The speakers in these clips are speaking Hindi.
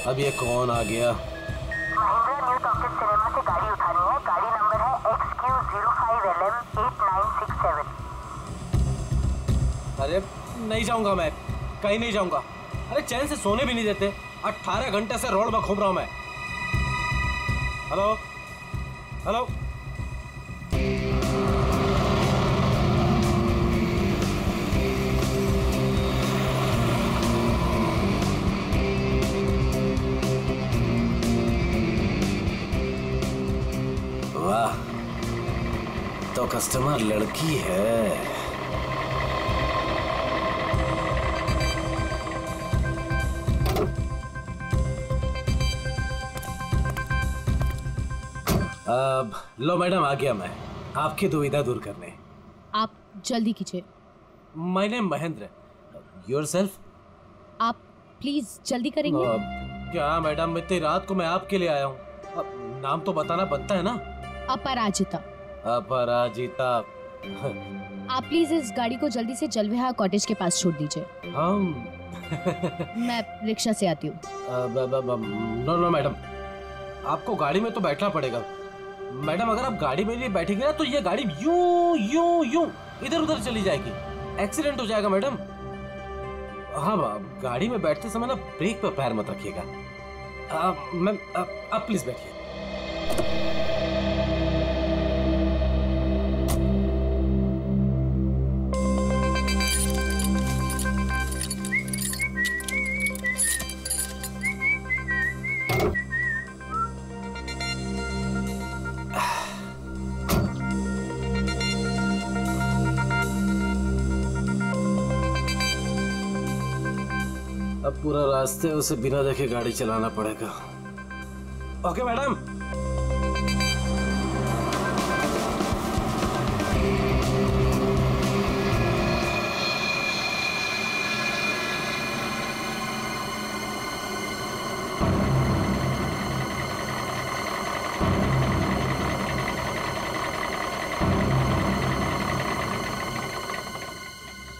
अब ये कौन आ गया? महिंद्रा न्यू टॉकीज सिनेमा से गाड़ी उठानी है। गाड़ी नंबर है XQ05LM8967। अरे नहीं जाऊंगा मैं, कहीं नहीं जाऊंगा। अरे चैन से सोने भी नहीं देते। 18 घंटे से रोड में घूम रहा हूं मैं। Hello hello. वाह, तो कस्टमर लड़की है। अब लो मैडम, आ गया मैं आपकी दुविधा दूर करने। आप जल्दी कीजिए। My name Mahendra. योरसेल्फ? आप प्लीज जल्दी करेंगे। क्या मैडम, इतनी रात को मैं आपके लिए आया हूँ। नाम तो बताना बनता है ना। अपराजिता। अपराजिता। आप प्लीज इस गाड़ी को जल्दी से जलविहार कॉटेज के पास छोड़ दीजिए। हम मैं रिक्शा से आती हूँ। नो नो मैडम, आपको गाड़ी में तो बैठना पड़ेगा। मैडम अगर आप गाड़ी में नहीं बैठेंगे ना तो ये गाड़ी यूं यूं यूं इधर उधर चली जाएगी। एक्सीडेंट हो जाएगा मैडम। हाँ, गाड़ी में बैठते समय ना ब्रेक पर पैर मत रखिएगा। मैम आप प्लीज बैठिए। अब पूरा रास्ते उसे बिना देखे गाड़ी चलाना पड़ेगा। Okay madam.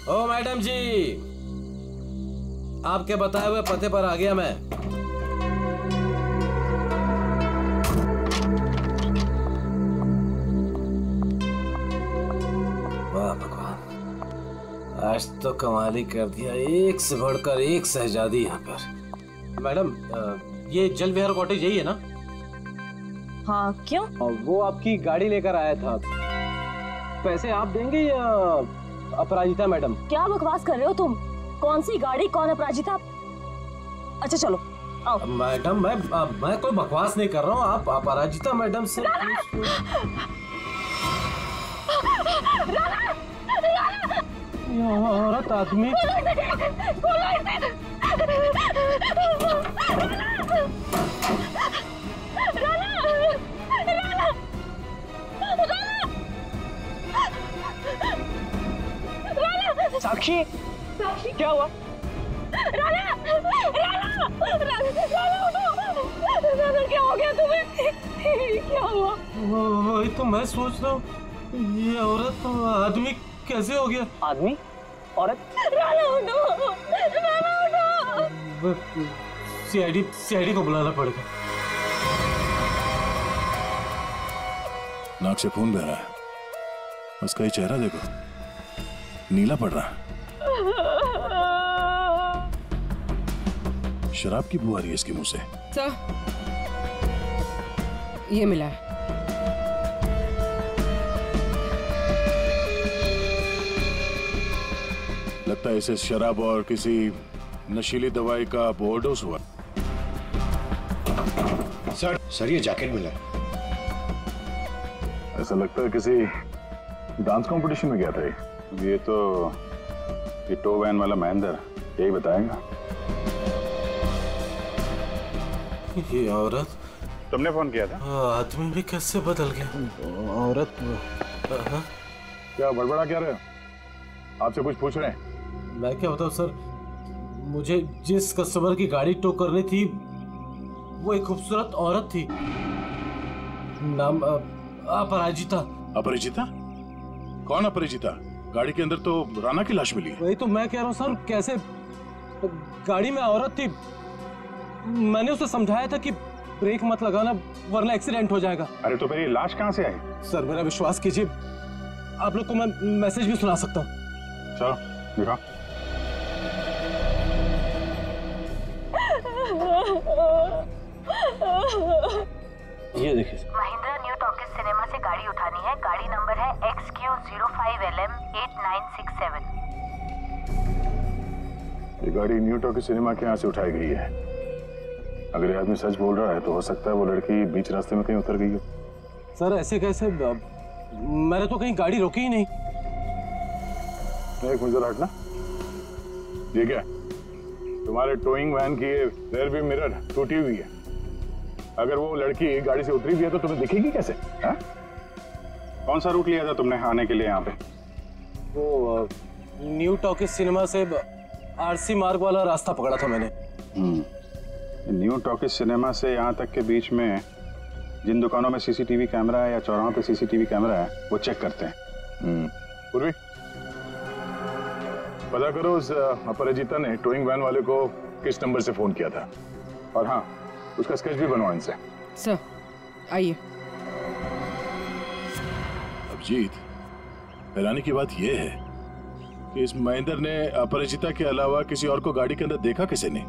ओ मैडम जी, आपके बताए हुए पते पर आ गया मैं। वाह भगवान, आज तो कमाल ही कर दिया। एक से बढ़कर एक शहजादी यहाँ पर। मैडम ये जलविहार कॉटेज यही है ना? हाँ, क्यों? वो आपकी गाड़ी लेकर आया था। पैसे आप देंगे या अपराजिता मैडम? क्या बकवास कर रहे हो तुम? कौन सी गाड़ी, कौन अपराजिता? अच्छा चलो आओ। मैडम मैं कोई बकवास नहीं कर रहा हूँ। आप अपराजिता मैडम से औरत आदमी। साक्षी, क्या हुआ? राना, राना, राना उठो। राना क्या हो गया तुम्हें? क्या हुआ? वही तो मैं सोच रहा हूँ, ये औरत तो आदमी कैसे हो गया? आदमी? औरत? राना उठो, राना उठो। सीआईडी को बुलाना पड़ेगा। नाक से खून बह रहा है। उसका ये चेहरा देखो, नीला पड़ रहा है। शराब की बू आ रही है इसके मुंह से। सर, ये मिला है। लगता है इसे शराब और किसी नशीली दवाई का ओवरडोज हुआ। सर ये जैकेट मिला। ऐसा लगता है किसी डांस कंपटीशन में गया था ये तो टो वैन वाला महेंद्र यही बताएगा। ये औरत, तुमने फोन किया था? आदमी भी कैसे बदल गया। औरत क्या बड़बड़ा क्या रहे हो? आपसे कुछ पूछ रहे हैं? मैं क्या बताऊं सर, मुझे जिस कस्टमर की गाड़ी टो करनी थी वो एक खूबसूरत औरत थी। नाम अपराजिता। अपरिचिता? कौन अपरिचिता? गाड़ी के अंदर तो राना की लाश मिली है। वही तो मैं कह रहा हूँ सर, कैसे गाड़ी में औरत थी, मैंने उसे समझाया था कि ब्रेक मत लगाना वरना एक्सीडेंट हो जाएगा। अरे तो फिर ये लाश कहाँ से आई? सर मेरा विश्वास कीजिए, आप लोग को मैं मैसेज भी सुना सकता हूँ। चलो दिखा। ये देखिए महिंद्रा न्यू टॉकीज सिनेमा से गाड़ी उठानी है। गाड़ी नंबर है XQ05LM8967। ये गाड़ी न्यू टॉकीज सिनेमा के यहाँ से उठाई गई है। अगर ये आदमी सच बोल रहा है तो हो सकता है वो लड़की बीच रास्ते में कहीं उतर गई हो। सर ऐसे कैसे, मैंने तो कहीं गाड़ी रोकी ही नहीं। एक मिनट हटना। ये क्या, तुम्हारे टोइंग वैन की रेयर व्यू मिरर टूटी हुई है। अगर वो लड़की गाड़ी से उतरी भी है तो तुम्हें दिखेगी कैसे? हा? कौन सा रूट लिया था तुमने आने के लिए यहाँ पे? वो न्यू टॉकीज सिनेमा से आरसी मार्ग वाला रास्ता पकड़ा था मैंने। न्यू टॉकीज सिनेमा से यहाँ तक के बीच में जिन दुकानों में सीसीटीवी कैमरा है या चौराहों पे सीसीटीवी कैमरा है वो चेक करते हैं। पूर्वी पता करो उस अपराजिता ने टोइंग वैन वाले को किस नंबर से फोन किया था, और हाँ उसका स्केच भी बनवाओ इनसे। सर आइए। अभिजीत, हैरानी की बात यह है कि इस महेंद्र ने अपराजिता के अलावा किसी और को गाड़ी के अंदर देखा किसी ने?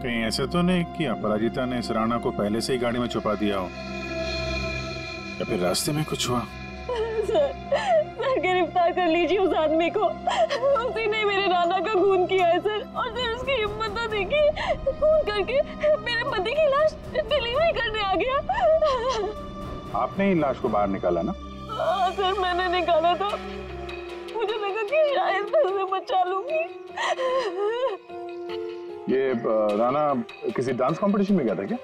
कहीं ऐसे तो नहीं कि अपराजिता ने इस राणा को पहले से ही गाड़ी में छुपा दिया हो, या फिर रास्ते में कुछ हुआ? सर गिरफ्तार कर लीजिए उस आदमी को। उसी ने मेरे राणा का खून किया है सर, और फिर उसकी हिम्मत तो देखिए, खून करके मेरे पति की लाश डिलीवरी करने आ गया। आपने ही लाश को बाहर निकाला ना? हाँ सर मैंने निकाला था, मुझे लगा कि शायद मैं उसे बचा लूंगी। ये राणा किसी डांस कंपटीशन में गया था क्या?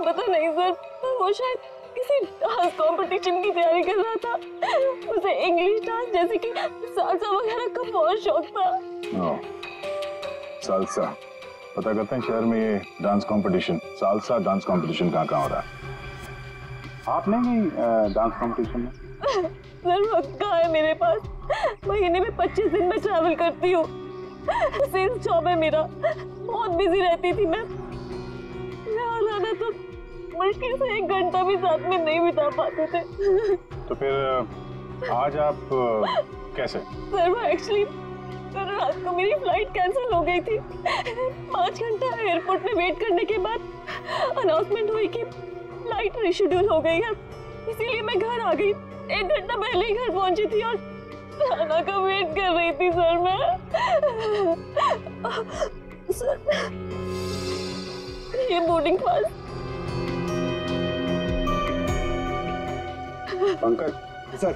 पता नहीं सर, वो शायद किसी डांस कंपटीशन की तैयारी कर रहा था। उसे इंग्लिश डांस जैसे कि सालसा वगैरह का बहुत शौक था। सालसा, पता करते हैं शहर में ये dance competition, salsa dance competition कहाँ हो रहा है? आपने भी डांस कंपटीशन में? सर वक्त कहाँ है मेरे पास, महीने में 25 दिन में ट्रैवल करती हूँ। सेल्स जॉब है मेरा, बहुत बिजी रहती थी मैं। यहाँ आना तो मुश्किल से 1 घंटा भी साथ में नहीं बिता पाते थे। तो फिर आज आप कैसे? सर वो एक्चुअली रात को मेरी फ्लाइट कैंसिल हो गई थी। 5 घंटा एयरपोर्ट में वेट करने के बाद अनाउंसमेंट हुई कि फ्लाइट रिशेड्यूल हो गई है, इसीलिए मैं घर आ गई। 1 घंटा पहले ही घर पहुंची थी और राणा का वेट कर रही थी सर मैं। सर ये बोर्डिंग पास। पंकज सर,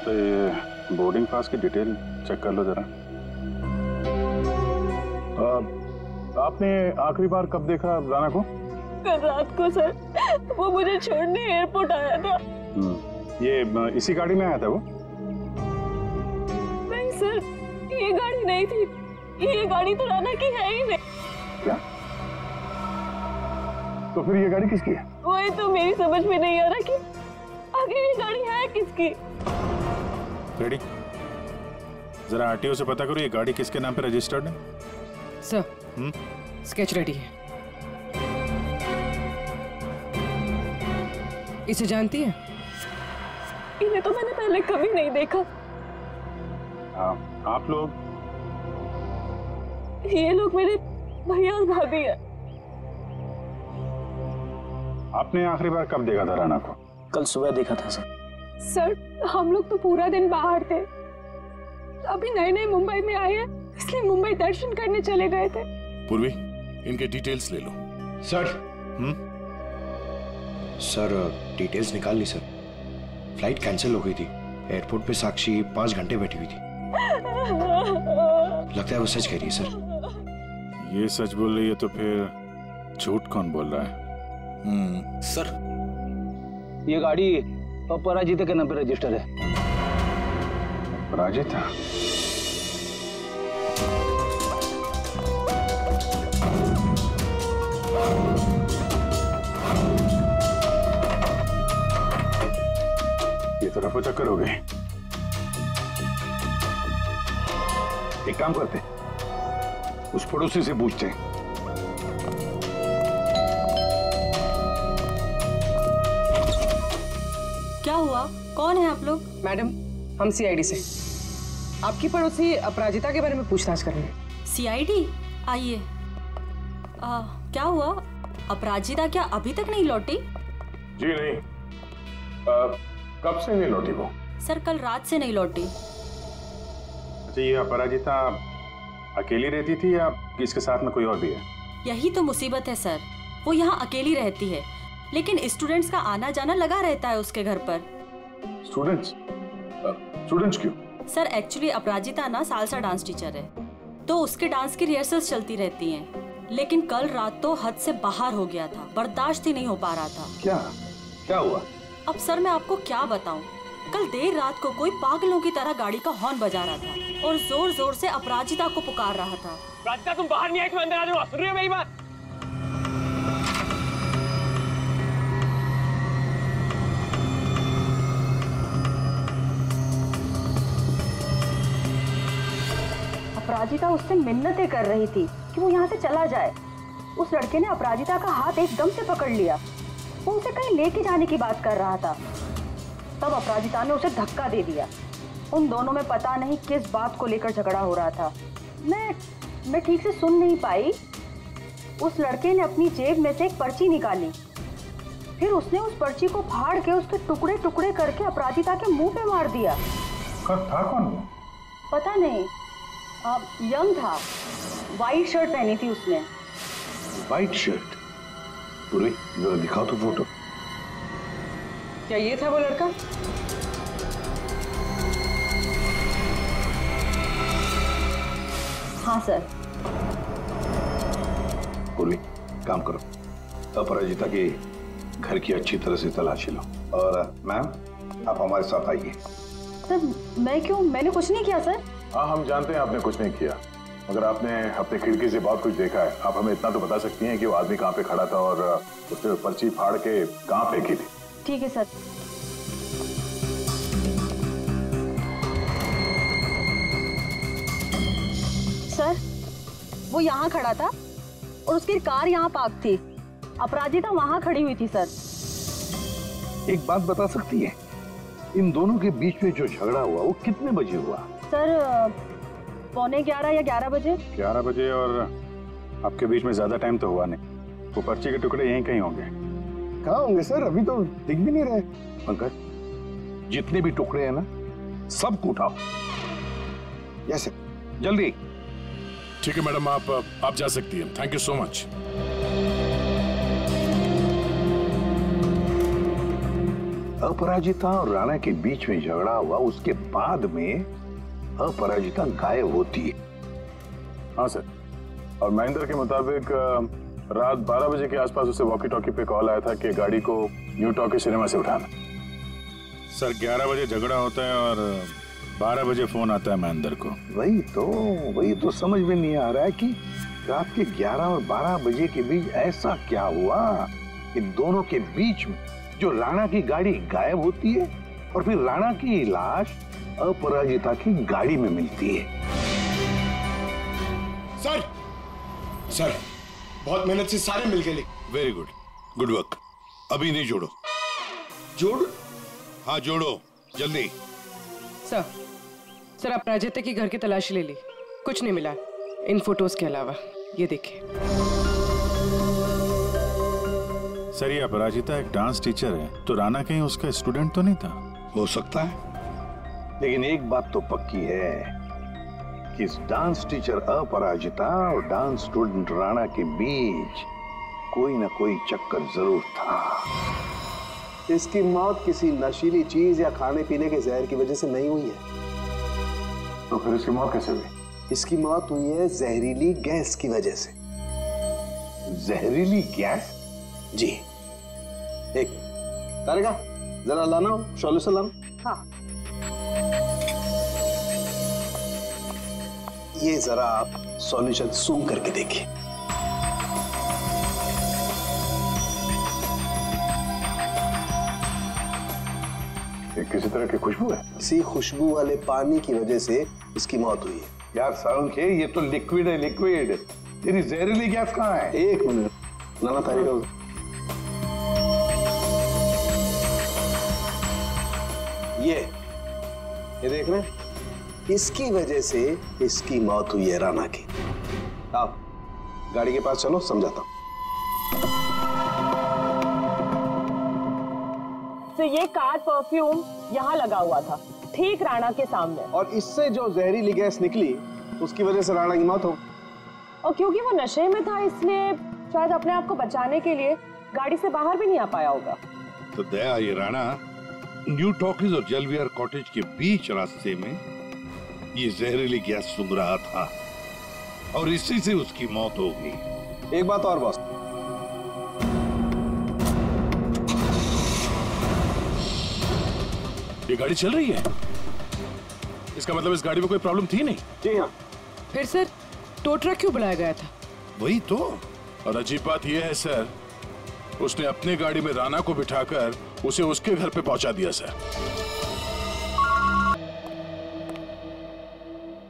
तो ये बोर्डिंग पास की डिटेल चेक कर लो जरा। आपने आखिरी बार कब देखा राणा को? कल रात को सर, वो मुझे छोड़ने एयरपोर्ट आया था। ये इसी गाड़ी में आया था वो? नहीं सर, ये गाड़ी नहीं थी, ये गाड़ी तो राणा की है ही नहीं। क्या? तो फिर ये गाड़ी किसकी है? वही तो मेरी समझ में नहीं आ रहा कि आगे ये गाड़ी है किसकी। रेडी, जरा आरटीओ से पता करो ये गाड़ी किसके नाम पे रजिस्टर्ड है। सर स्केच रेडी है। इसे जानती है? इन्हें तो मैंने पहले कभी नहीं देखा। आप लोग? ये लोग मेरे भैया और भाभी है। आपने आखिरी बार कब देखा था राणा को? कल सुबह देखा था सर। सर हम लोग तो पूरा दिन बाहर थे, अभी नए नए मुंबई में आए हैं, इसलिए मुंबई दर्शन करने चले गए थे। पूर्वी, इनके डिटेल्स ले लो। सर सर डिटेल्स निकाल ली सर। फ्लाइट कैंसिल हो गई थी, एयरपोर्ट पे साक्षी 5 घंटे बैठी हुई थी। लगता है वो सच कह रही है सर। ये सच बोल रही है तो फिर झूठ कौन बोल रहा है? सर ये गाड़ी अपराजिता के नाम पे रजिस्टर है। अपराजिता? ये तो रफो चक्कर हो गए। एक काम करते, उस पड़ोसी से पूछते हैं। क्या हुआ? कौन है आप लोग? मैडम, हम सीआईडी से आपकी पड़ोसी अपराजिता के बारे में पूछताछ कर रहे हैं। सीआईडी? आइए। क्या हुआ? अपराजिता क्या अभी तक नहीं लौटी? जी नहीं। कब से नहीं लौटी वो? सर, कल रात से नहीं लौटी। अच्छा, ये अपराजिता अकेली रहती थी या इसके साथ में कोई और भी है? यही तो मुसीबत है सर, वो यहाँ अकेली रहती है, लेकिन स्टूडेंट्स का आना जाना लगा रहता है उसके घर पर। स्टूडेंट्स क्यों? सर, एक्चुअली अपराजिता ना सालसा डांस टीचर है, तो उसके डांस की रिहर्सल्स चलती रहती हैं। लेकिन कल रात तो हद से बाहर हो गया था, बर्दाश्त ही नहीं हो पा रहा था। क्या हुआ? अब सर मैं आपको क्या बताऊं, कल देर रात को कोई पागलों की तरह गाड़ी का हॉर्न बजा रहा था और जोर जोर से अपराजिता को पुकार रहा था। अपराजिता, तुम बाहर नहीं आई, तुम अंदर आ जाओ। सुन रही हो मेरी बात? अपराजिता उससे मिन्नतें कर रही थी कि वो यहाँ से चला जाए। उस लड़के ने अपराजिता का हाथ एकदम से पकड़ लिया। वो उसे कहीं लेके जाने की बात कर रहा था। तब अपराजिता ने उसे धक्का दे दिया। उन दोनों में पता नहीं किस बात को लेकर झगड़ा हो रहा था। मैं ठीक से सुन नहीं पाई। उस लड़के ने अपनी जेब में से एक पर्ची निकाली, फिर उसने उस पर्ची को फाड़ के उसके टुकड़े टुकड़े करके अपराजिता के मुंह पे मार दिया। था कौन वो? पता नहीं, यंग था, वाइट शर्ट पहनी थी उसने। White shirt? पूरी जरा दिखाओ तो फोटो। क्या ये था वो लड़का? हाँ सर। पूरी काम करो, अपराजिता के घर की अच्छी तरह से तलाशी लो। और मैम, आप हमारे साथ आइए। सर, मैं क्यों? मैंने कुछ नहीं किया सर। हाँ, हम जानते हैं आपने कुछ नहीं किया, मगर आपने अपने खिड़की से बहुत कुछ देखा है। आप हमें इतना तो बता सकती हैं कि वो आदमी कहाँ पे खड़ा था और उसने पर्ची फाड़ के कहाँ फेंकी थी? ठीक है सर। सर, वो यहाँ खड़ा था और उसकी कार यहाँ पार्क थी। अपराजिता वहाँ खड़ी हुई थी सर। एक बात बता सकती है, इन दोनों के बीच में जो झगड़ा हुआ वो कितने बजे हुआ? सर, 11:15 या 11 बजे। 11 बजे, और आपके बीच में ज्यादा टाइम तो हुआ नहीं। वो पर्ची के टुकड़े यहीं कहीं होंगे। कहाँ होंगे सर? अभी तो दिख भी नहीं रहे। पंकज, जितने भी टुकड़े हैं ना, सबको उठाओ। यस सर, जल्दी। ठीक है मैडम, आप जा सकती हैं। Thank you so much. Aparajita और राणा के बीच में झगड़ा हुआ, उसके बाद में अपराजिता गायब होती है। हाँ सर, और महेंद्र के मुताबिक रात 12 बजे के आसपास उसे वॉकी टॉकी पे कॉल आया था कि गाड़ी को न्यू टॉकी सिनेमा से उठाना। सर, 11 बजे झगड़ा होता है और 12 बजे फोन आता है महेंद्र को। वही तो समझ में नहीं आ रहा है कि रात के 11 और 12 बजे के बीच ऐसा क्या हुआ कि दोनों के बीच में जो राणा की गाड़ी गायब होती है और फिर राणा की लाश अपराजिता की गाड़ी में मिलती है। सर, बहुत मेहनत से सारे मिल गए। Very good, good work. अभी नहीं जोड़ो। हाँ, जोड़ो जल्दी। सर, अपराजिता की घर की तलाशी ले ली, कुछ नहीं मिला इन फोटोज के अलावा। ये देखिए। सर, ये अपराजिता एक डांस टीचर है, तो राणा कहीं उसका स्टूडेंट तो नहीं था? हो सकता है, लेकिन एक बात तो पक्की है कि इस डांस टीचर अपराजिता और डांस स्टूडेंट राणा के बीच कोई ना कोई चक्कर जरूर था। इसकी मौत किसी नशीली चीज या खाने पीने के जहर की वजह से नहीं हुई है। तो फिर इसकी मौत कैसे हुई? इसकी मौत हुई है जहरीली गैस की वजह से। जहरीली गैस? जी। एक तारिका, जरा लाना सॉल्यूशन लाना। हाँ। ये जरा आप सॉल्यूशन सूंघ करके देखिए। किसी तरह की खुशबू है? इसी खुशबू वाले पानी की वजह से इसकी मौत हुई है। यार सारंग के ये तो लिक्विड है, लिक्विड। तेरी जहरीली गैस कहाँ है? एक मिनट, नाना तारीख ये देख रहे हैं? इसकी वजह से इसकी मौत हुई है राणा की। आप गाड़ी के पास चलो, समझाता हूं। तो ये कार परफ्यूम यहाँ लगा हुआ था, ठीक राणा के सामने, और इससे जो जहरीली गैस निकली उसकी वजह से राणा की मौत हो। और क्योंकि वो नशे में था इसलिए शायद अपने आप को बचाने के लिए गाड़ी से बाहर भी नहीं आ पाया होगा। तो दया, ये राणा न्यू टॉकीज और जलवियर कॉटेज के बीच रास्ते में ये जहरीली गैस सूंघ रहा था और इसी से उसकी मौत हो गई। एक बात और बॉस, ये गाड़ी चल रही है, इसका मतलब इस गाड़ी में कोई प्रॉब्लम थी नहीं। जी हाँ। फिर सर टो ट्रक क्यों बुलाया गया था? वही तो। और अजीब बात यह है सर, उसने अपनी गाड़ी में राणा को बिठाकर उसे उसके घर पे पहुंचा दिया सर।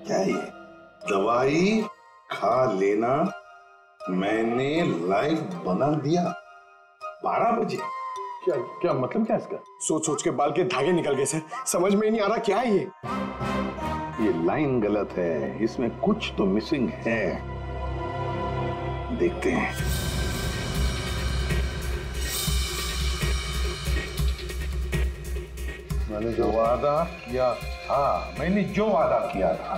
क्या ये दवाई खा लेना मैंने लाइव बना दिया 12 बजे? क्या क्या मतलब क्या इसका? सोच सोच के बाल के धागे निकल गए सर, समझ में नहीं आ रहा क्या है ये लाइन गलत है, इसमें कुछ तो मिसिंग है। देखते हैं। मैंने जो वादा किया था, मैंने जो वादा किया था,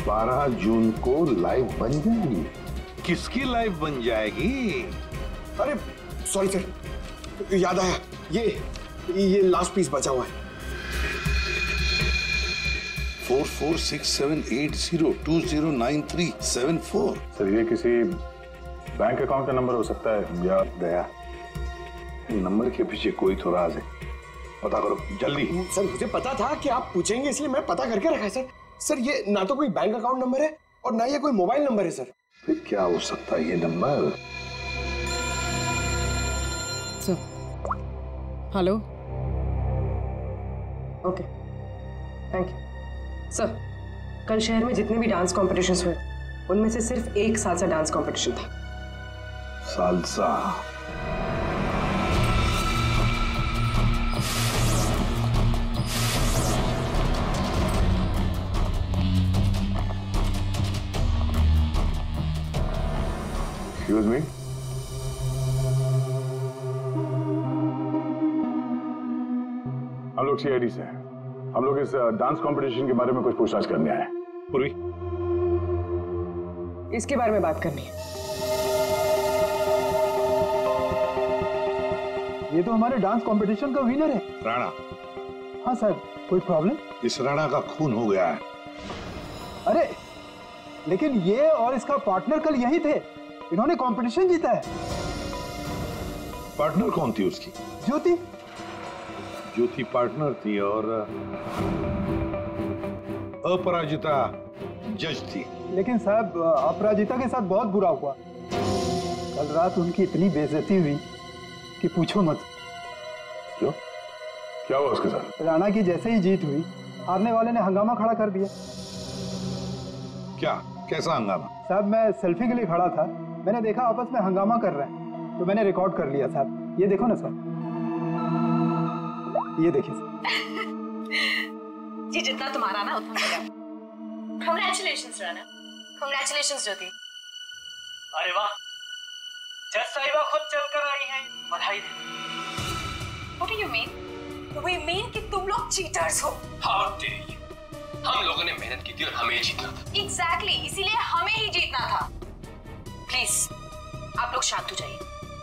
बारह जून को लाइव बन जाएगी। किसकी लाइव बन जाएगी? अरे सॉरी सर, याद आया, ये लास्ट पीस बचा हुआ है। 446780209374। सर ये किसी बैंक अकाउंट का नंबर हो सकता है या? दया, नंबर के पीछे कोई तो राज है, पता करो जल्दी। सर मुझे पता था कि आप पूछेंगे इसलिए मैं पता करके रखा है सर। सर ये ना तो कोई बैंक अकाउंट नंबर है और ना ये कोई मोबाइल नंबर है सर। फिर क्या हो सकता है ये number? Sir hello, okay thank you sir. कल शहर में जितने भी डांस कॉम्पिटिशन्स हुए उनमें से सिर्फ एक सालसा डांस कॉम्पिटिशन था। सालसा? Excuse me? हम लोग सीआईडी से हैं। हम लोग इस डांस कंपटीशन के बारे में कुछ पूछताछ करने आए हैं। पूरी इसके बारे में बात करनी है। ये तो हमारे डांस कंपटीशन का विनर है, राणा। हाँ सर, कोई प्रॉब्लम? इस राणा का खून हो गया है। अरे लेकिन ये और इसका पार्टनर कल यही थे, इन्होंने कंपटीशन जीता है। पार्टनर कौन थी उसकी? ज्योति। ज्योति पार्टनर थी और अपराजिता जज थी। लेकिन साहब अपराजिता के साथ बहुत बुरा हुआ। कल रात उनकी इतनी बेइज्जती हुई कि पूछो मत। क्यों? क्या हुआ उसके साथ? राणा की जैसे ही जीत हुई, हारने वाले ने हंगामा खड़ा कर दिया। क्या? कैसा हंगामा? साहब मैं सेल्फी के लिए खड़ा था, मैंने देखा आपस में हंगामा कर रहे हैं, तो मैंने रिकॉर्ड कर लिया साहब। ये देखो ना सर, ये देखिए जी, जितना तुम्हारा ना उतना मेरा। कांग्रेचुलेशंस राणा। कांग्रेचुलेशंस ज्योति। अरे वाह, जज साहिबा खुद चलकर आई हैं, बधाई दे। What do you mean? We mean कि तुम लोग चीटर्स हो। How dare you? हम लोगों ने मेहनत की थी और हमें जीतना था। Exactly, इसीलिए हमें ही जीतना था। प्लीज आप लोग शांत हो जाइए।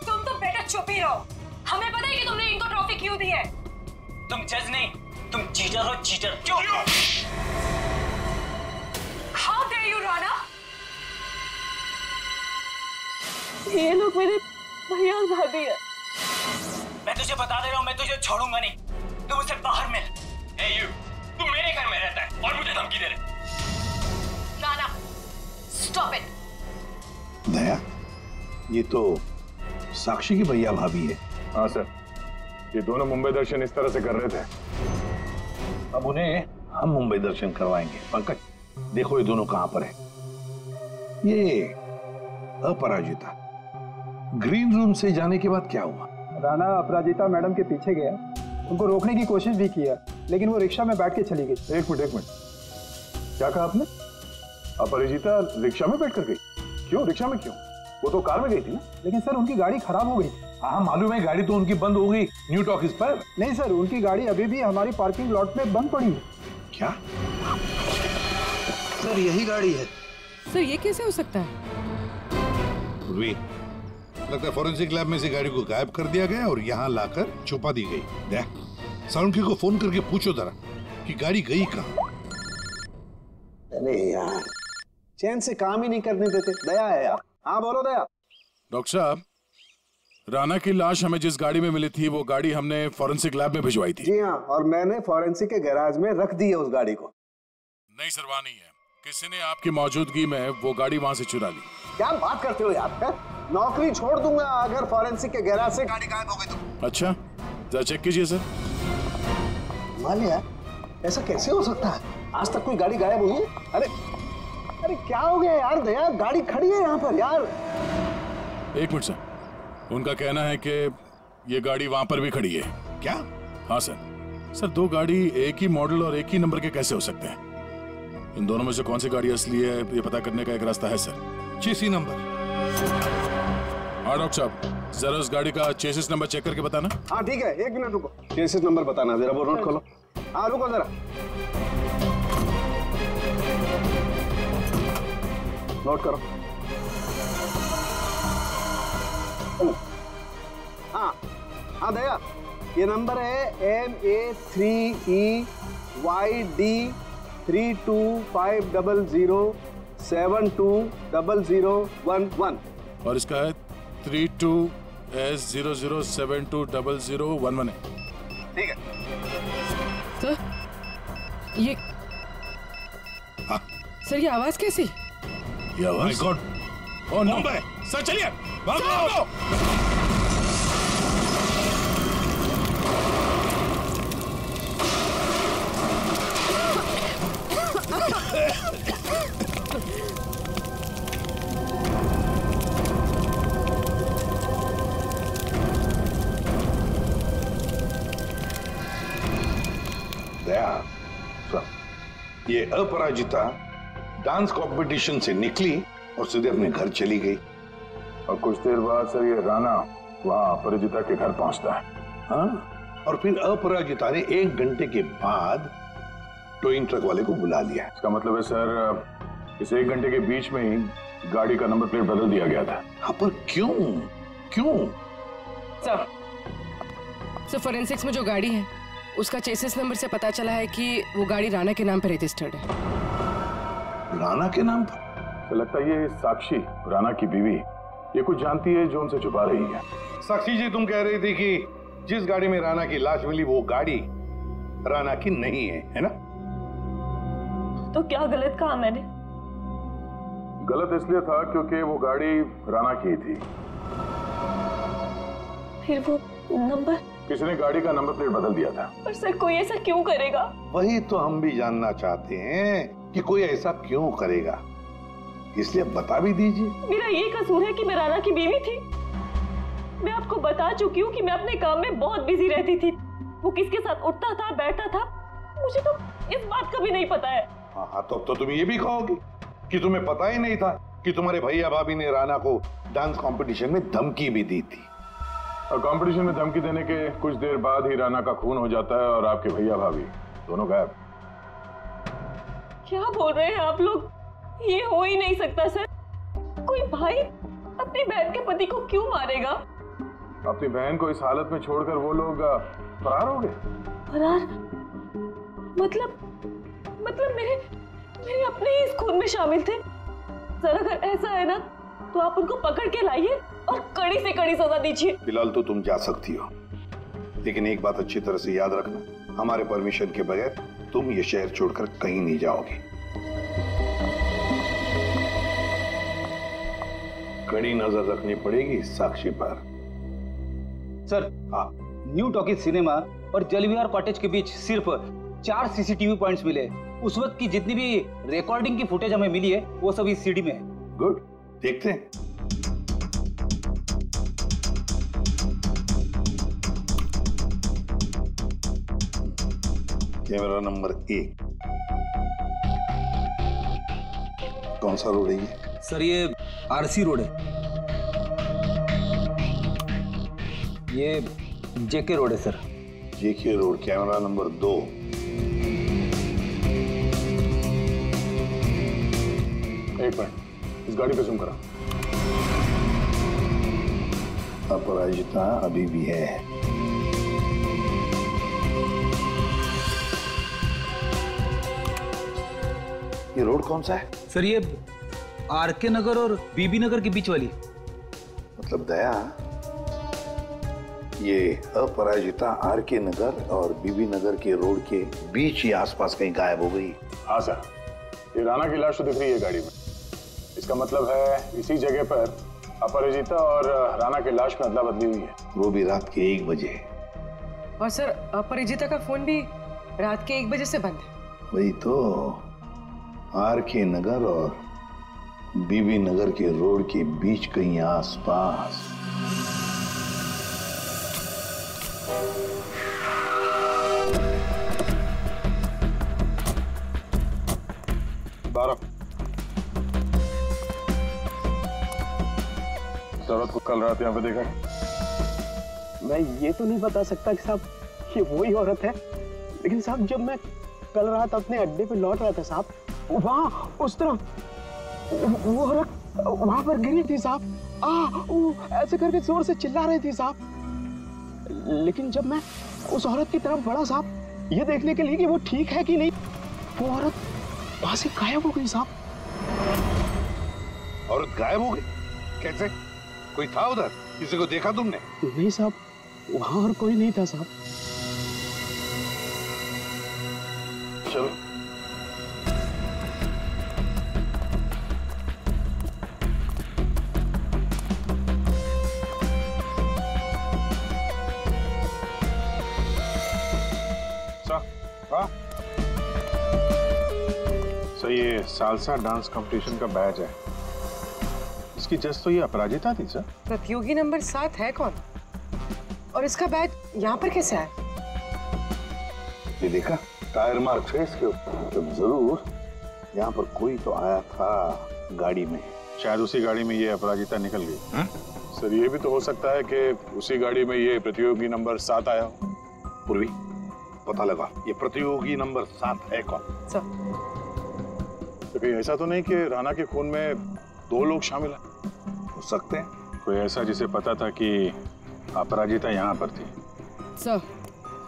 तुम तो बेटा चुप ही रहो। हमें पता है कि तुमने इनको ट्रॉफी क्यों दी है। तुम जज नहीं, तुम चीटर हो, चीटर। क्यों? How dare you, Rana? ये लोग मेरे भैया और भाभी है। मैं तुझे बता दे रहा हूँ, मैं तुझे छोड़ूंगा नहीं। तू मुझसे बाहर मिल। Hey you, तू मेरे घर में रहता है और मुझे धमकी दे रहे। Rana, stop it. दया, ये तो साक्षी की भैया भाभी है। हाँ सर, ये दोनों मुंबई दर्शन इस तरह से कर रहे थे। अब उन्हें हम मुंबई दर्शन करवाएंगे। पंकज देखो ये दोनों कहां पर है। ये अपराजिता ग्रीन रूम से जाने के बाद क्या हुआ? राणा अपराजिता मैडम के पीछे गया, उनको रोकने की कोशिश भी किया, लेकिन वो रिक्शा में बैठ के चली गई। एक मिनट, क्या कहा आपने? अपराजिता रिक्शा में बैठ कर गई? क्यों रिक्शा में क्यों? वो तो कार में गई थी ना। लेकिन सर उनकी गाड़ी खराब हो गई। हाँ मालूम है, गाड़ी तो उनकी बंद हो गई न्यू टॉकीज पर। नहीं सर, उनकी गाड़ी अभी भी हमारी पार्किंग लॉट में बंद पड़ी है। क्या सर यही गाड़ी है। सर ये कैसे हो सकता है? लगता है फॉरेंसिक लैब में से गाड़ी को गायब कर दिया गया और यहाँ लाकर छुपा दी गई। साउंड को फोन करके पूछो जरा कि गाड़ी गई कहाँ। अरे यार चैन से काम ही नहीं करने देते। दया है यार। हाँ बोलो दया। डॉक्टर साहब, राणा की लाश हमें जिस गाड़ी में मिली थी वो गाड़ी हमने फॉरेंसिक लैब में भिजवाई थी। जी हाँ, और मैंने फॉरेंसिक के गैराज में रख दी है उस गाड़ी को। नहीं सर, वहाँ नहीं है। किसी ने आपकी मौजूदगी में वो गाड़ी वहाँ से चुरा ली। क्या बात करते हो यार? नौकरी छोड़ दूंगा अगर फॉरेंसिक के गैराज से गाड़ी गायब हो गई तो। अच्छा, जरा चेक कीजिए सर। मालिया, ऐसा कैसे हो सकता है? आज तक कोई गाड़ी गायब हुई है? अरे अरे क्या हो गया यार दया? गाड़ी खड़ी है यहाँ पर यार। एक मिनट सर, उनका कहना है कि ये गाड़ी वहां पर भी खड़ी है। क्या? हाँ सर। सर दो गाड़ी एक ही मॉडल और एक ही नंबर के कैसे हो सकते हैं? इन दोनों में से कौन सी गाड़ी असली है ये पता करने का एक रास्ता है सर। चेसी नंबर। हाँ डॉक्टर साहब, जरा उस गाड़ी का चेसिस नंबर चेक करके बताना। हाँ ठीक है, एक मिनट रुको। चेसिस नंबर बताना जरा, वो नोट खोलो। हाँ रुको जरा, नोट करो। हाँ हाँ दया, ये नंबर है MA3EYD325007200011 और इसका है 32S00720011 है। ठीक है सर। ये सर ये आवाज कैसी? ये आवाज? God, oh no. सर चलिए, भागो। ये अपराजिता डांस कंपटीशन से निकली और सीधे अपने घर चली गई। और कुछ देर बाद सर ये राणा वहां अपराजिता के घर पहुंचता है। हाँ, और फिर अपराजिता ने 1 घंटे के बाद टोइंग ट्रक वाले को बुला लिया। इसका मतलब है सर इस 1 घंटे के बीच में ही गाड़ी का नंबर प्लेट बदल दिया गया था। हाँ पर क्यों? क्यों? सर फॉरेंसिक्स में जो गाड़ी है उसका चेसिस नंबर से पता चला है कि वो गाड़ी राणा के नाम पर रजिस्टर्ड है। राणा के नाम पर? तो लगता है ये साक्षी, राणा की बीवी, ये कुछ जानती है जो उनसे छुपा रही है। साक्षी जी, तुम कह रही थी कि जिस गाड़ी में राणा की लाश मिली वो गाड़ी राणा की नहीं है ना? तो क्या गलत कहा मैंने? गलत इसलिए था क्योंकि वो गाड़ी राणा की थी। फिर वो नंबर? किसी ने गाड़ी का नंबर प्लेट बदल दिया था। पर सर कोई ऐसा क्यों करेगा? वही तो हम भी जानना चाहते हैं कि कोई ऐसा क्यों करेगा, इसलिए बता भी दीजिए। मेरा ये कसूर है कि मैं राणा की बीवी थी। मैं आपको बता चुकी हूँ कि मैं अपने काम में बहुत बिजी रहती थी। वो किसके साथ उठता था बैठता था मुझे तो इस बात का भी नहीं पता है। हाँ तो तुम ये भी कहोगे कि तुम्हें पता ही नहीं था कि तुम्हारे भैया भाभी ने राणा को डांस कंपटीशन में धमकी भी दी थी। और कंपटीशन में धमकी देने के कुछ देर बाद ही राणा का खून हो जाता है और आपके भैया भाभी दोनों गायब। क्या बोल रहे हैं आप लोग? ये हो ही नहीं सकता सर। कोई भाई अपनी बहन के पति को क्यों मारेगा? अपनी बहन को इस हालत में छोड़कर वो लोग फरार हो गए। फरार? मतलब मेरे अपने ही इस खून में शामिल थे। सर अगर ऐसा है ना तो आप उनको पकड़ के लाइए और कड़ी से कड़ी सजा दीजिए। फिलहाल तो तुम जा सकती हो, लेकिन एक बात अच्छी तरह से याद रखना, हमारे परमिशन के बगैर तुम ये शहर छोड़कर कहीं नहीं जाओगे। कड़ी नजर रखनी पड़ेगी साक्षी पर। सर, न्यू टॉकीज सिनेमा और जलविहार कॉटेज के बीच सिर्फ 4 सीसीटीवी पॉइंट्स मिले। उस वक्त की जितनी भी रिकॉर्डिंग की फुटेज हमें मिली है वो सब इस सीडी में है। गुड, देखते हैं। Camera number 1। कौन सा रोड है ये? सर ये आरसी रोड है। ये जेके रोड है सर। जेके रोड, कैमरा नंबर 2। एक मिनट, इस गाड़ी पे जूम करा। अपराजिता अभी भी है। ये रोड कौन सा है? सर ये आरके नगर और बीबी नगर के बीच वाली। मतलब दया, ये अपराजिता आरके नगर और बीबी नगर के रोड के बीच ही आसपास कहीं गायब हो गई। हाँ सर, ये राणा की लाश तो दिख रही है गाड़ी में। इसका मतलब है इसी जगह पर अपराजिता और राणा की लाश में अदला बदली हुई है। वो भी रात के 1 बजे। और सर अपराजिता का फोन भी रात के 1 बजे से बंद है। वही तो, आरके नगर और बीबी नगर के रोड के बीच कहीं आसपास। इस औरत को कल रात यहाँ पे देखा? मैं ये तो नहीं बता सकता कि साहब ये वही औरत है, लेकिन साहब जब मैं कल रात अपने अड्डे पे लौट रहा था साहब, वहाँ उस तरफ वो औरत वहां पर गिरी थी साहब। वो ऐसे करके जोर से चिल्ला रही थी साहब। लेकिन जब मैं उस औरत की तरफ बढ़ा साहब ये देखने के लिए कि वो ठीक है कि नहीं, वो औरत वहां से गायब हो गई साहब। औरत गायब हो गई? कैसे? कोई था उधर? किसी को देखा तुमने? नहीं साहब, वहां और कोई नहीं था साहब। चलो सर, ये सालसा डांस कंपटीशन का बैच है। इसकी जज तो ये अपराजिता थी सर। प्रतियोगी नंबर 7 है कौन? और इसका बैच यहाँ पर कैसे आया? ये देखा टायर मार्क है इसके ऊपर। तो जरूर यहाँ पर कोई तो आया था गाड़ी में। शायद उसी गाड़ी में ये अपराजिता निकल गई। सर ये भी तो हो सकता है कि उसी गाड़ी में ये प्रतियोगी नंबर 7 आया हो। पूर्वी, पता लगा ये प्रतियोगी नंबर 7 है कौन? तो कहीं ऐसा तो नहीं कि राणा के खून में 2 लोग शामिल हैं? हो सकते हैं। कोई ऐसा जिसे पता था कि अपराजिता यहाँ पर थी। सर,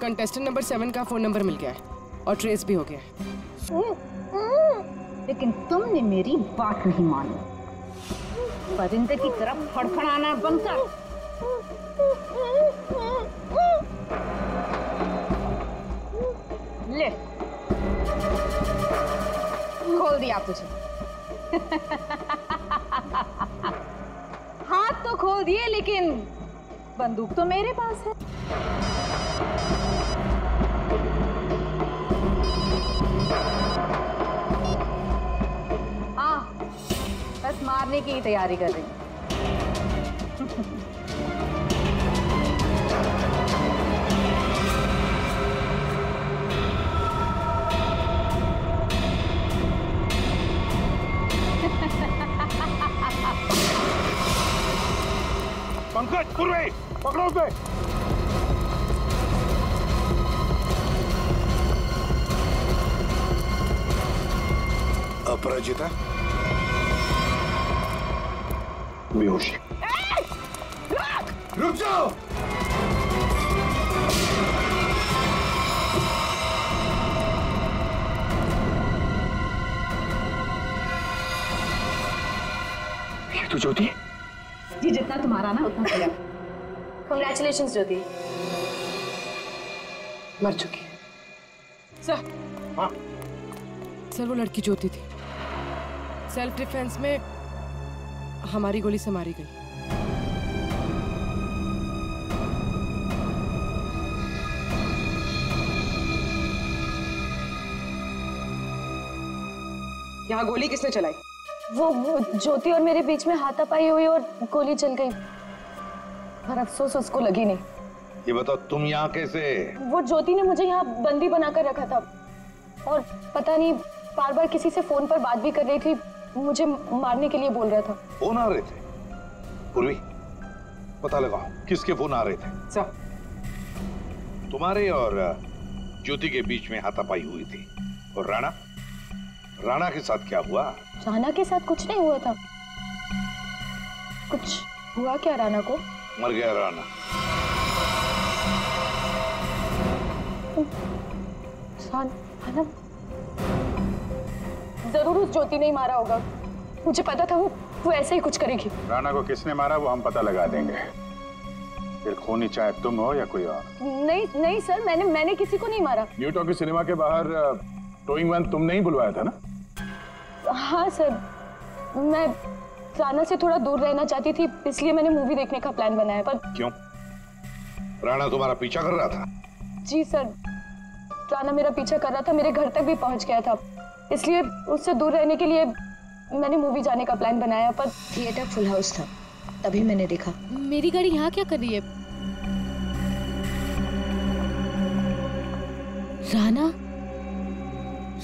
कंटेस्टेंट नंबर 7 का फोन नंबर मिल गया है और ट्रेस भी हो गया है। लेकिन तुमने मेरी बात नहीं मानी। परिंदे की तरफ फड़फड़ाना बंद कर। ले, खोल दिया तुझे। हाथ तो खोल दिए, लेकिन बंदूक तो मेरे पास है। हाँ, बस मारने की तैयारी कर रही हूँ। पंकज, पूर्वी, पकड़ो उसे। अपराजिता बेहोश। रुक जाओ। ये तो ज्योति। जी, जितना तुम्हारा ना उतना मेरा। कांग्रेचुलेशंस ज्योति। मर चुकी है सर। हाँ सर, वो लड़की ज्योति थी। सेल्फ डिफेंस में हमारी गोली से मारी गई। यहाँ गोली किसने चलाई? वो ज्योति और मेरे बीच में हाथापाई हुई और गोली चल गई, पर अफसोस उसको लगी नहीं। ये बताओ तुम यहाँ कैसे? वो ज्योति ने मुझे यहाँ बंदी बनाकर रखा था और पता नहीं बार बार किसी से फोन पर बात भी कर रही थी, मुझे मारने के लिए बोल रहा था। फोन आ रहे थे? पूर्वी पता लगाओ किसके फोन आ रहे थे। सर तुम्हारे और ज्योति के बीच में हाथापाई हुई थी। और राणा के साथ क्या हुआ? राणा के साथ कुछ नहीं हुआ था। कुछ हुआ क्या राणा को? मर गया राणा। राणा जरूर उस ज्योति ने ही मारा होगा, मुझे पता था वो ऐसे ही कुछ करेगी। राणा को किसने मारा वो हम पता लगा देंगे, फिर खूनी चाहे तुम हो या कोई और। नहीं सर, मैंने किसी को नहीं मारा। न्यू टॉकी सिनेमा के बाहर टोइंग वैन तुमने ही बुलवाया था ना? हाँ सर, मैं राणा से थोड़ा दूर रहना चाहती थी, इसलिए मैंने मूवी देखने का प्लान बनाया। पर क्यों? राणा तुम्हारा पीछा कर रहा था? जी सर, राणा मेरा पीछा कर रहा था, मेरे घर तक भी पहुंच गया था, इसलिए उससे दूर रहने के लिए मैंने मूवी जाने का प्लान बनाया। पर थिएटर फुल हाउस था, तभी मैंने देखा। मेरी गाड़ी यहाँ क्या कर रही है?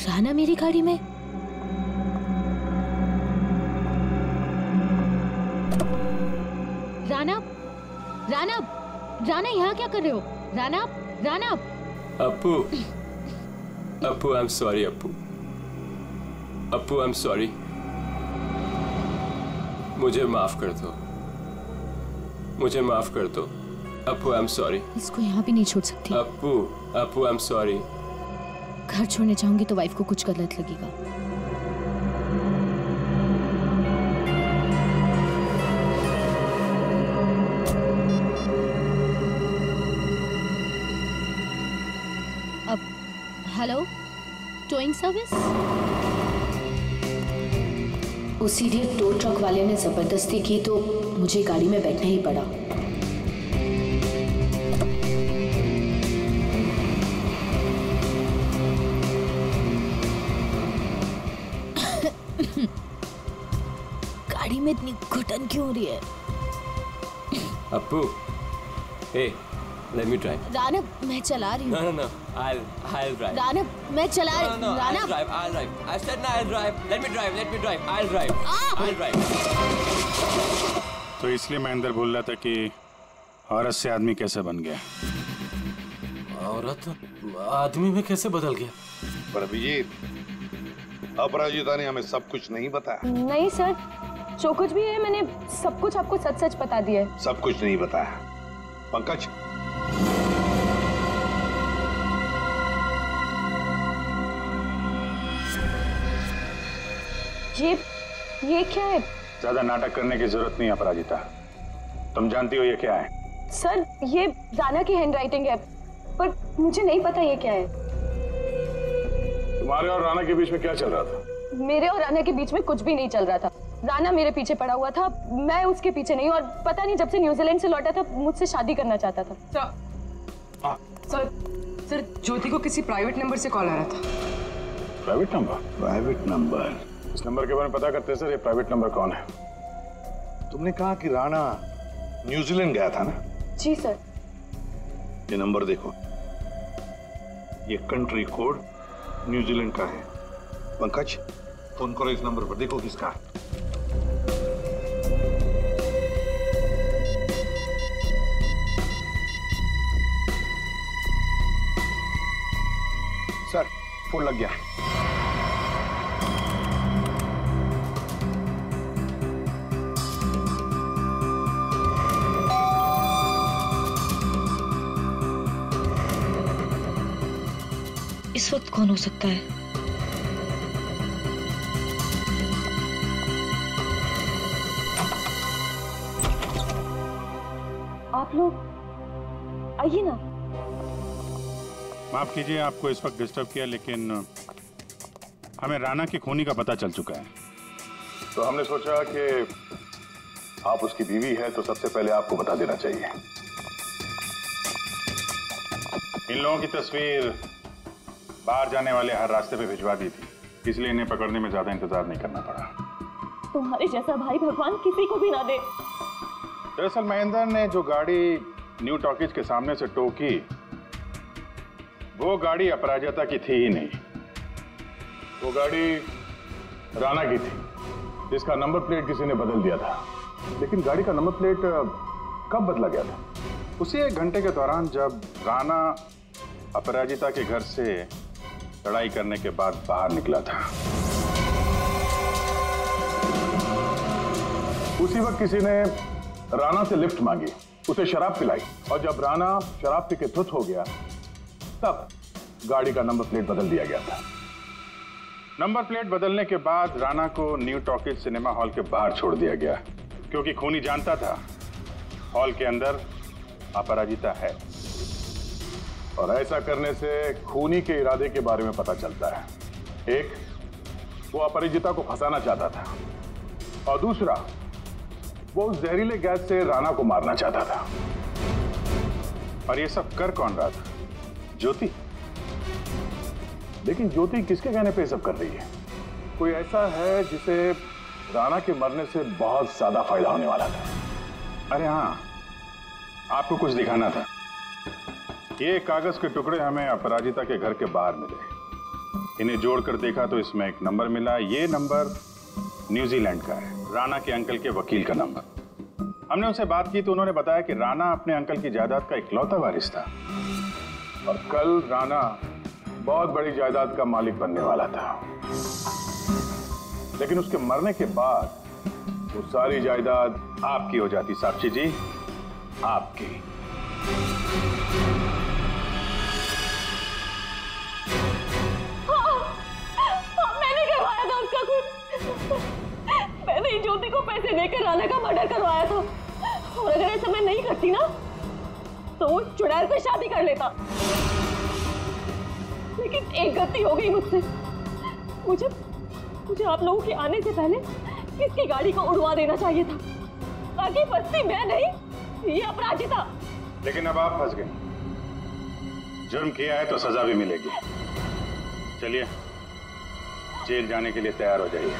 राणा मेरी गाड़ी में? राणा यहाँ क्या कर रहे हो? Rana Appu I am sorry. Appu I am sorry, मुझे माफ कर दो। Appu I am sorry. इसको यहाँ भी नहीं छोड़ सकती। Appu I am sorry. घर छोड़ने चाहूंगी तो वाइफ को कुछ गलत लगेगा। अब हेलो, टोइंग सर्विस? उस इडियट टो ट्रक वाले ने जबरदस्ती की तो मुझे गाड़ी में बैठना ही पड़ा। गाड़ी में इतनी घुटन क्यों हो रही है? Appu, hey, let me drive. Rana, मैं चला रही हूँ। No, I'll drive. राणा, मैं चला रही हूँ। No, I'll drive. I said no, I'll drive. Let me drive. I'll drive. तो इसलिए मैं अंदर बोल रहा था कि औरत से आदमी कैसे बन गया। औरत आदमी में कैसे बदल गया? पर अभिजीत, अपराजिता ने हमें सब कुछ नहीं बताया। नहीं सर, जो कुछ भी है मैंने सब कुछ आपको सच बता दिया है। सब कुछ नहीं बताया। पंकज, ये क्या है? ज्यादा नाटक करने की जरूरत नहीं अपराजिता, तुम जानती हो ये क्या है? सर, ये राणा की हैंडराइटिंग है, पर मुझे नहीं पता ये क्या है। तुम्हारे और राणा के बीच में क्या चल रहा था? मेरे और राणा के बीच में कुछ भी नहीं चल रहा था। राणा मेरे पीछे पड़ा हुआ था, मैं उसके पीछे नहीं, और पता नहीं जब से न्यूजीलैंड से लौटा था मुझसे शादी करना चाहता था। सर, ज्योति को किसी प्राइवेट नंबर से कॉल आ रहा था। Private number? इस नंबर के बारे में पता करते सर, ये प्राइवेट नंबर कौन है? तुमने कहा कि राणा न्यूजीलैंड गया था ना? जी सर। ये नंबर देखो, ये कंट्री कोड न्यूजीलैंड का है। पंकज, फोन करो इस नंबर पर, देखो किसका है। सर, फोन लग गया। इस वक्त कौन हो सकता है? आप लोग आइए ना। माफ कीजिए आपको इस वक्त डिस्टर्ब किया, लेकिन हमें राणा की खूनी का पता चल चुका है, तो हमने सोचा कि आप उसकी बीवी है तो सबसे पहले आपको बता देना चाहिए। इन लोगों की तस्वीर बाहर जाने वाले हर रास्ते पे भिजवा दी थी, इसलिए इन्हें पकड़ने में ज्यादा इंतजार नहीं करना पड़ा। तुम्हारे जैसा भाई भगवान किसी को भी ना दे। दरअसल महेंद्र ने जो गाड़ी न्यू टॉकीज के सामने से टो की, वो गाड़ी अपराजिता की थी ही नहीं। वो गाड़ी राणा की थी, जिसका नंबर प्लेट किसी ने बदल दिया था। लेकिन गाड़ी का नंबर प्लेट कब बदला गया था? उसी 1 घंटे के दौरान जब राणा अपराजिता के घर से लड़ाई करने के बाद बाहर निकला था। उसी वक्त किसी ने राणा से लिफ्ट मांगी, उसे शराब पिलाई, और जब राणा शराब पी के धुत हो गया तब गाड़ी का नंबर प्लेट बदल दिया गया था। नंबर प्लेट बदलने के बाद राणा को न्यू टॉकीज सिनेमा हॉल के बाहर छोड़ दिया गया, क्योंकि खूनी जानता था हॉल के अंदर अपराजिता है, और ऐसा करने से खूनी के इरादे के बारे में पता चलता है। एक, वो अपराजिता को फंसाना चाहता था, और दूसरा, वो उस जहरीले गैस से राणा को मारना चाहता था। और ये सब कर कौन रहा था? ज्योति। लेकिन ज्योति किसके कहने पे सब कर रही है? कोई ऐसा है जिसे राणा के मरने से बहुत ज्यादा फायदा होने वाला था। अरे हाँ, आपको कुछ दिखाना था। ये कागज के टुकड़े हमें अपराजिता के घर के बाहर मिले। इन्हें जोड़कर देखा तो इसमें एक नंबर मिला। ये नंबर न्यूजीलैंड का है, राणा के अंकल के वकील का नंबर। हमने उनसे बात की तो उन्होंने बताया कि राणा अपने अंकल की जायदाद का इकलौता वारिस था, और कल राणा बहुत बड़ी जायदाद का मालिक बनने वाला था। लेकिन उसके मरने के बाद वो सारी जायदाद आपकी हो जाती। साक्षी जी, आपकी। मैंने करवाया था उसका खुद। मैंने ज्योति को पैसे देकर राणा का मर्डर करवाया था, और अगर ऐसा मैं नहीं करती ना तो वो चुड़ैल से शादी कर लेता। लेकिन एक गलती हो गई मुझसे। मुझे आप लोगों के आने से पहले इसकी गाड़ी को उड़वा देना चाहिए था, ताकि फंसती मैं नहीं, ये अपराजिता। लेकिन अब आप फंस गए। जुर्म किया है तो सजा भी मिलेगी। चलिए, जेल जाने के लिए तैयार हो जाइए।